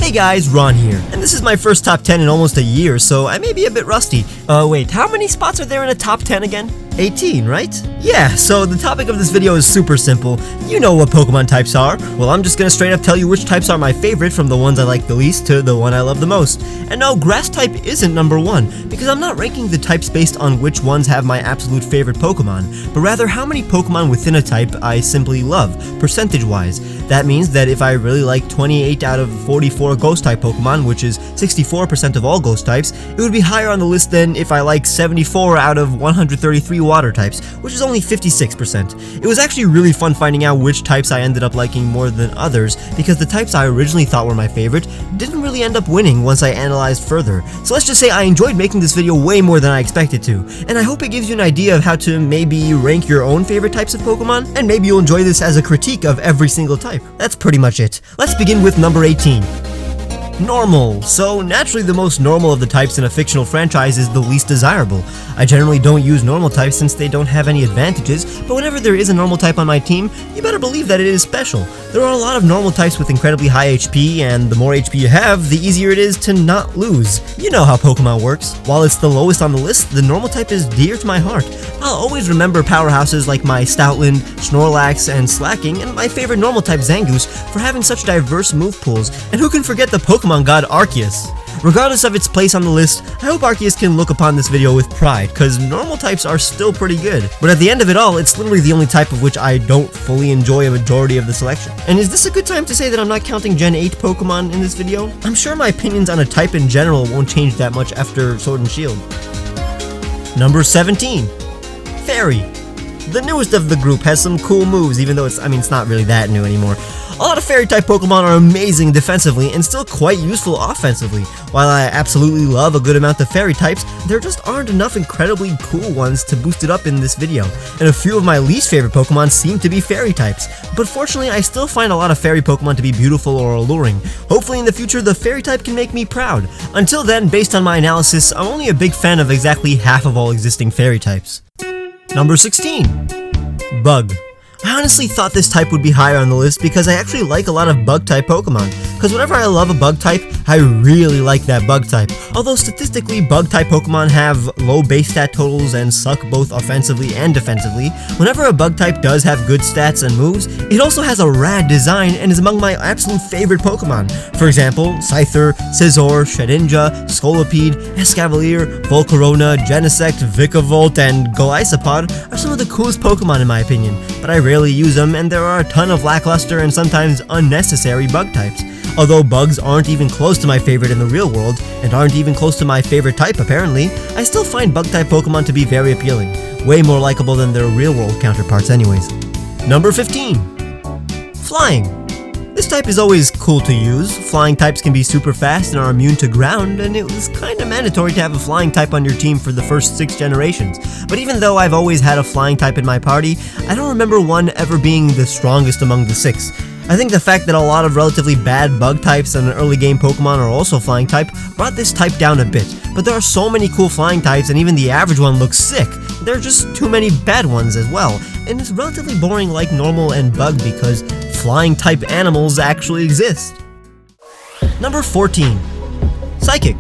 Hey guys, Ron here, and this is my first top 10 in almost a year, so I may be a bit rusty. Wait, how many spots are there in a top 10 again? 18, right? Yeah, so the topic of this video is super simple. You know what Pokemon types are. Well, I'm just gonna straight up tell you which types are my favorite from the ones I like the least to the one I love the most. And no, grass type isn't number one, because I'm not ranking the types based on which ones have my absolute favorite Pokemon, but rather how many Pokemon within a type I simply love, percentage-wise. That means that if I really like 28 out of 44 ghost type Pokemon, which is 64% of all ghost types, it would be higher on the list than if I like 74 out of 133 water types, which is only 56%. It was actually really fun finding out which types I ended up liking more than others, because the types I originally thought were my favorite didn't really end up winning once I analyzed further. So let's just say I enjoyed making this video way more than I expected to, and I hope it gives you an idea of how to maybe rank your own favorite types of Pokemon, and maybe you'll enjoy this as a critique of every single type. That's pretty much it. Let's begin with number 18. Normal. So naturally the most normal of the types in a fictional franchise is the least desirable. I generally don't use normal types since they don't have any advantages, but whenever there is a normal type on my team, you better believe that it is special. There are a lot of normal types with incredibly high HP, and the more HP you have, the easier it is to not lose. You know how Pokemon works. While it's the lowest on the list, the normal type is dear to my heart. I'll always remember powerhouses like my Stoutland, Snorlax, and Slacking, and my favorite normal type Zangoose for having such diverse move pools, and who can forget the Pokemon god Arceus? Regardless of its place on the list, I hope Arceus can look upon this video with pride, cause normal types are still pretty good. But at the end of it all, it's literally the only type of which I don't fully enjoy a majority of the selection. And is this a good time to say that I'm not counting Gen 8 Pokemon in this video? I'm sure my opinions on a type in general won't change that much after Sword and Shield. Number 17. Fairy. The newest of the group has some cool moves, even though it's not really that new anymore. A lot of Fairy-type Pokemon are amazing defensively and still quite useful offensively. While I absolutely love a good amount of Fairy types, there just aren't enough incredibly cool ones to boost it up in this video, and a few of my least favorite Pokemon seem to be Fairy types. But fortunately, I still find a lot of Fairy Pokemon to be beautiful or alluring. Hopefully in the future, the Fairy type can make me proud. Until then, based on my analysis, I'm only a big fan of exactly half of all existing Fairy types. Number 16. Bug. I honestly thought this type would be higher on the list because I actually like a lot of Bug-type Pokemon. Because whenever I love a Bug-type, I really like that Bug-type. Although statistically, Bug-type Pokemon have low base stat totals and suck both offensively and defensively, whenever a Bug-type does have good stats and moves, it also has a rad design and is among my absolute favorite Pokemon. For example, Scyther, Scizor, Shedinja, Scolipede, Escavalier, Volcarona, Genesect, Vikavolt, and Golisopod are some of the coolest Pokemon in my opinion, but I rarely use them, and there are a ton of lackluster and sometimes unnecessary bug types. Although bugs aren't even close to my favorite in the real world, and aren't even close to my favorite type apparently, I still find bug-type Pokemon to be very appealing. Way more likable than their real-world counterparts anyways. Number 15. Flying. This type is always cool to use. Flying types can be super fast and are immune to ground, and it was kinda mandatory to have a flying type on your team for the first 6 generations. But even though I've always had a flying type in my party, I don't remember one ever being the strongest among the 6. I think the fact that a lot of relatively bad bug types and early game Pokemon are also flying type brought this type down a bit, but there are so many cool flying types and even the average one looks sick. There are just too many bad ones as well, and it's relatively boring like normal and bug because flying type animals actually exist. Number 14. Psychic.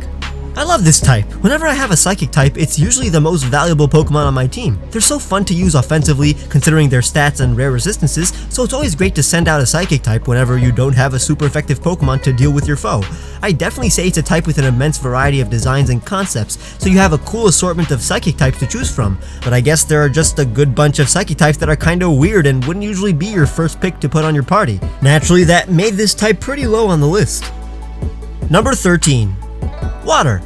I love this type. Whenever I have a Psychic type, it's usually the most valuable Pokemon on my team. They're so fun to use offensively, considering their stats and rare resistances, so it's always great to send out a Psychic type whenever you don't have a super effective Pokemon to deal with your foe. I definitely say it's a type with an immense variety of designs and concepts, so you have a cool assortment of Psychic types to choose from, but I guess there are just a good bunch of Psychic types that are kinda weird and wouldn't usually be your first pick to put on your party. Naturally, that made this type pretty low on the list. Number 13. Water.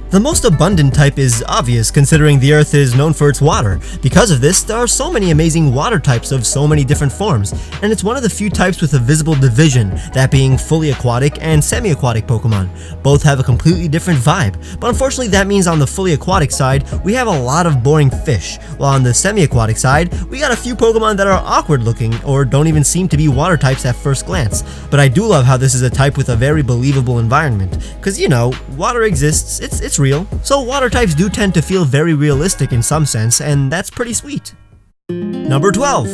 The most abundant type is obvious considering the Earth is known for its water. Because of this, there are so many amazing water types of so many different forms, and it's one of the few types with a visible division, that being fully aquatic and semi-aquatic Pokemon. Both have a completely different vibe, but unfortunately that means on the fully aquatic side, we have a lot of boring fish, while on the semi-aquatic side, we got a few Pokemon that are awkward looking or don't even seem to be water types at first glance. But I do love how this is a type with a very believable environment, cause you know, water exists, it's real. So water types do tend to feel very realistic in some sense, and that's pretty sweet. Number 12.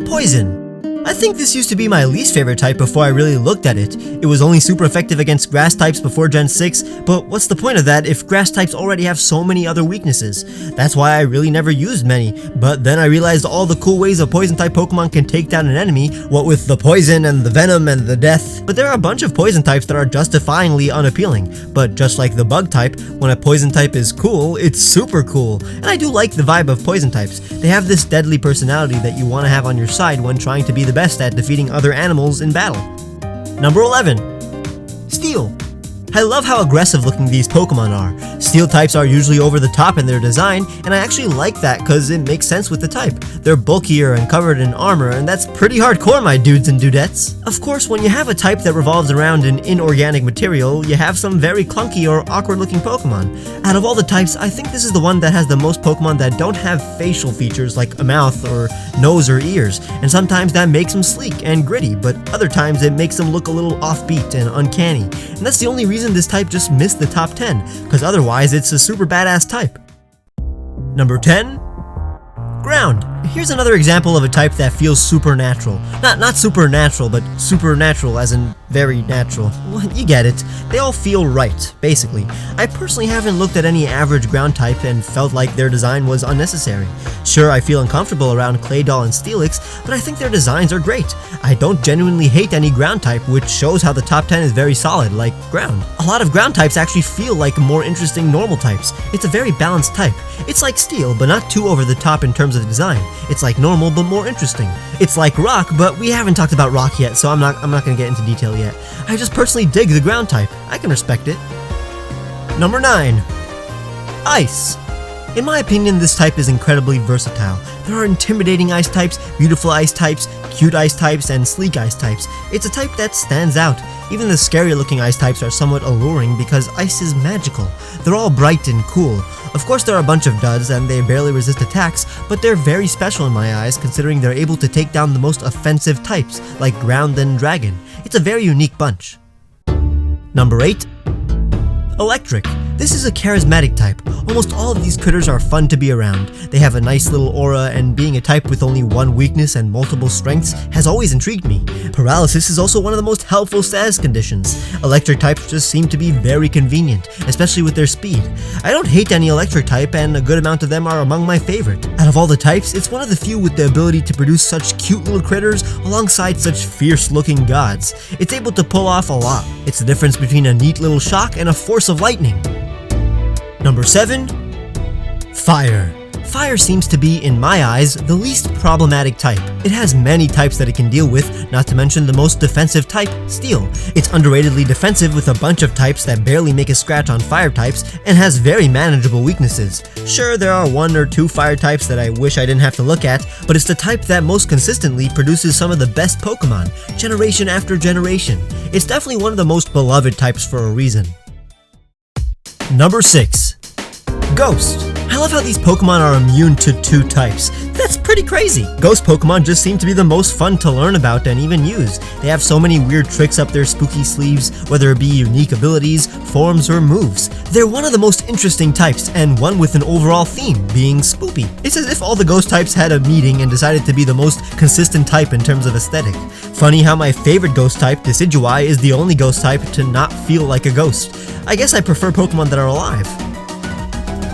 Poison. I think this used to be my least favorite type before I really looked at it. It was only super effective against grass types before Gen 6, but what's the point of that if grass types already have so many other weaknesses? That's why I really never used many, but then I realized all the cool ways a poison type Pokemon can take down an enemy, what with the poison and the venom and the death. But there are a bunch of poison types that are justifyingly unappealing, but just like the bug type, when a poison type is cool, it's super cool. And I do like the vibe of poison types. They have this deadly personality that you want to have on your side when trying to be the best at defeating other animals in battle. Number 11. Steel. I love how aggressive looking these Pokemon are. Steel types are usually over the top in their design, and I actually like that cause it makes sense with the type. They're bulkier and covered in armor, and that's pretty hardcore, my dudes and dudettes. Of course, when you have a type that revolves around an inorganic material, you have some very clunky or awkward looking Pokemon. Out of all the types, I think this is the one that has the most Pokemon that don't have facial features like a mouth or nose or ears, and sometimes that makes them sleek and gritty, but other times it makes them look a little offbeat and uncanny, and that's the only reason this type just missed the top 10, because otherwise it's a super badass type. Number 10. Ground. Here's another example of a type that feels supernatural. Not supernatural, but supernatural as in very natural. Well, you get it. They all feel right, basically. I personally haven't looked at any average ground type and felt like their design was unnecessary. Sure, I feel uncomfortable around Claydol and Steelix, but I think their designs are great. I don't genuinely hate any ground type, which shows how the top 10 is very solid, like ground. A lot of ground types actually feel like more interesting normal types. It's a very balanced type. It's like Steel, but not too over the top in terms of design. It's like normal, but more interesting. It's like Rock, but we haven't talked about Rock yet, so I'm not gonna get into detail yet. I just personally dig the ground type. I can respect it. Number 9. Ice. In my opinion, this type is incredibly versatile. There are intimidating ice types, beautiful ice types, cute ice types, and sleek ice types. It's a type that stands out. Even the scary looking ice types are somewhat alluring because ice is magical. They're all bright and cool. Of course there are a bunch of duds and they barely resist attacks, but they're very special in my eyes considering they're able to take down the most offensive types like ground and dragon. It's a very unique bunch. Number 8. Electric. This is a charismatic type. Almost all of these critters are fun to be around. They have a nice little aura, and being a type with only one weakness and multiple strengths has always intrigued me. Paralysis is also one of the most helpful status conditions. Electric types just seem to be very convenient, especially with their speed. I don't hate any electric type, and a good amount of them are among my favorite. Out of all the types, it's one of the few with the ability to produce such cute little critters alongside such fierce looking gods. It's able to pull off a lot. It's the difference between a neat little shock and a force of lightning. Number 7. Fire. Fire seems to be, in my eyes, the least problematic type. It has many types that it can deal with, not to mention the most defensive type, Steel. It's underratedly defensive with a bunch of types that barely make a scratch on fire types and has very manageable weaknesses. Sure, there are 1 or 2 fire types that I wish I didn't have to look at, but it's the type that most consistently produces some of the best Pokemon, generation after generation. It's definitely one of the most beloved types for a reason. Number 6. Ghost. I love how these Pokemon are immune to 2 types. That's pretty crazy. Ghost Pokemon just seem to be the most fun to learn about and even use. They have so many weird tricks up their spooky sleeves, whether it be unique abilities, forms, or moves. They're one of the most interesting types, and one with an overall theme, being spoopy. It's as if all the ghost types had a meeting and decided to be the most consistent type in terms of aesthetic. Funny how my favorite ghost type, Decidueye, is the only ghost type to not feel like a ghost. I guess I prefer Pokemon that are alive.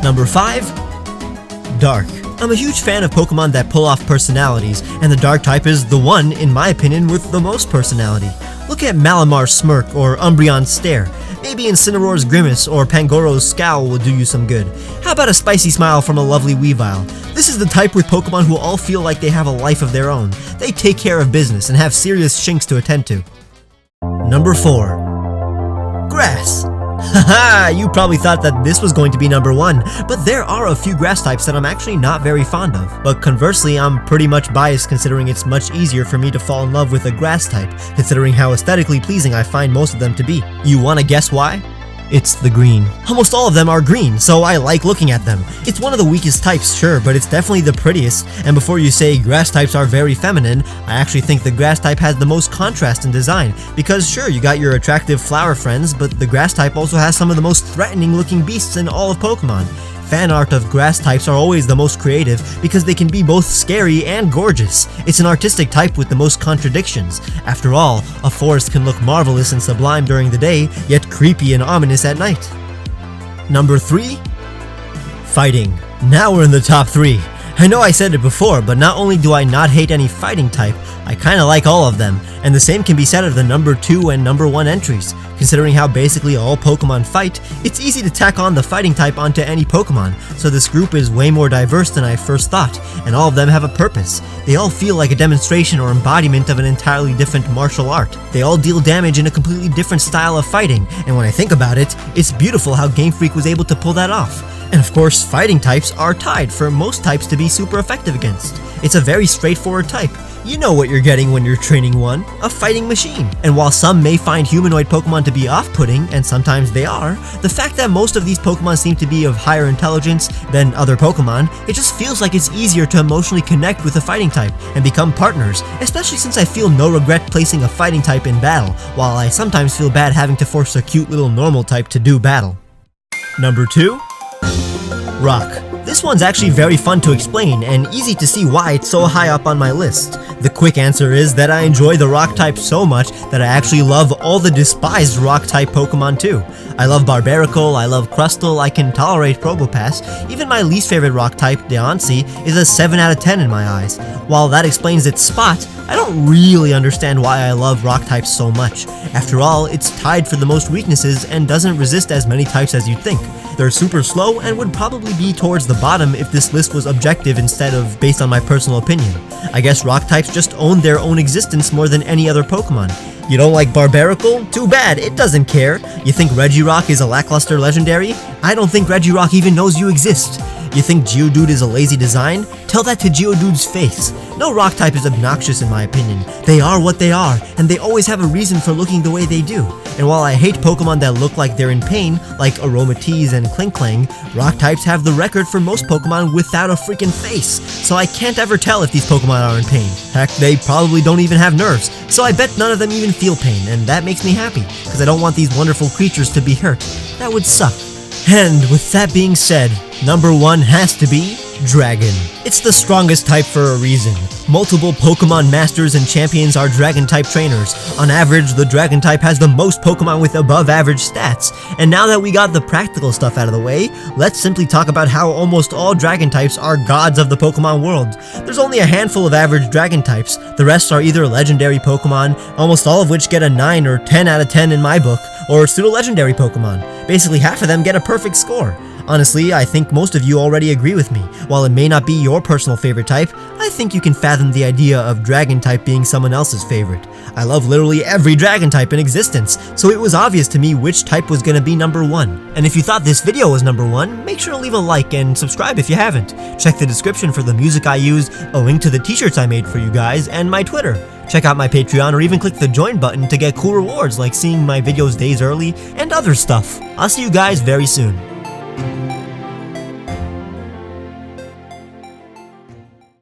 Number 5. Dark. I'm a huge fan of Pokemon that pull off personalities, and the Dark type is the one, in my opinion, with the most personality. Look at Malamar's smirk or Umbreon's stare. Maybe Incineroar's grimace or Pangoro's scowl will do you some good. How about a spicy smile from a lovely Weavile? This is the type with Pokemon who all feel like they have a life of their own. They take care of business and have serious shinks to attend to. Number 4. Grass. Haha, you probably thought that this was going to be number 1, but there are a few grass types that I'm actually not very fond of. But conversely, I'm pretty much biased considering it's much easier for me to fall in love with a grass type, considering how aesthetically pleasing I find most of them to be. You wanna guess why? It's the green. Almost all of them are green, so I like looking at them. It's one of the weakest types, sure, but it's definitely the prettiest, and before you say grass types are very feminine, I actually think the grass type has the most contrast in design, because sure, you got your attractive flower friends, but the grass type also has some of the most threatening looking beasts in all of Pokemon. fan art of grass types are always the most creative because they can be both scary and gorgeous. It's an artistic type with the most contradictions. After all, a forest can look marvelous and sublime during the day, yet creepy and ominous at night. Number 3. Fighting. Now we're in the top 3. I know I said it before, but not only do I not hate any fighting type, I kinda like all of them, and the same can be said of the number 2 and number 1 entries. Considering how basically all Pokemon fight, it's easy to tack on the fighting type onto any Pokemon, so this group is way more diverse than I first thought, and all of them have a purpose. They all feel like a demonstration or embodiment of an entirely different martial art. They all deal damage in a completely different style of fighting, and when I think about it, it's beautiful how Game Freak was able to pull that off. And of course, fighting types are tied for most types to be super effective against. It's a very straightforward type. You know what you're getting when you're training one, a fighting machine. And while some may find humanoid Pokemon to be off-putting, and sometimes they are, the fact that most of these Pokemon seem to be of higher intelligence than other Pokemon, it just feels like it's easier to emotionally connect with a fighting type and become partners, especially since I feel no regret placing a fighting type in battle, while I sometimes feel bad having to force a cute little normal type to do battle. Number 2. Rock. This one's actually very fun to explain and easy to see why it's so high up on my list. The quick answer is that I enjoy the rock type so much that I actually love all the despised rock type Pokemon too. I love Barbaracle, I love Crustle, I can tolerate Probopass, even my least favorite rock type, Deontay, is a 7 out of 10 in my eyes. While that explains its spot, I don't really understand why I love rock types so much. After all, it's tied for the most weaknesses and doesn't resist as many types as you'd think. They're super slow and would probably be towards the bottom if this list was objective instead of based on my personal opinion. I guess rock types just own their own existence more than any other Pokemon. You don't like Barbaracle? Too bad, it doesn't care. You think Regirock is a lackluster legendary? I don't think Regirock even knows you exist. You think Geodude is a lazy design? Tell that to Geodude's face. No rock type is obnoxious in my opinion. They are what they are, and they always have a reason for looking the way they do. And while I hate Pokemon that look like they're in pain, like Aromatisse and Klinklang, rock types have the record for most Pokemon without a freaking face, so I can't ever tell if these Pokemon are in pain. Heck, they probably don't even have nerves, so I bet none of them even feel pain, and that makes me happy, because I don't want these wonderful creatures to be hurt. That would suck. And with that being said, number 1 has to be Dragon. It's the strongest type for a reason. Multiple Pokemon Masters and Champions are Dragon-type trainers. On average, the Dragon-type has the most Pokemon with above-average stats. And now that we got the practical stuff out of the way, let's simply talk about how almost all Dragon-types are gods of the Pokemon world. There's only a handful of average Dragon-types. The rest are either legendary Pokemon, almost all of which get a 9 or 10 out of 10 in my book, or pseudo-legendary Pokemon. Basically, half of them get a perfect score. Honestly, I think most of you already agree with me. While it may not be your personal favorite type, I think you can fathom the idea of Dragon type being someone else's favorite. I love literally every Dragon type in existence, so it was obvious to me which type was gonna be number 1. And if you thought this video was number 1, make sure to leave a like and subscribe if you haven't. Check the description for the music I use, a link to the t-shirts I made for you guys, and my Twitter. Check out my Patreon or even click the join button to get cool rewards like seeing my videos days early and other stuff. I'll see you guys very soon.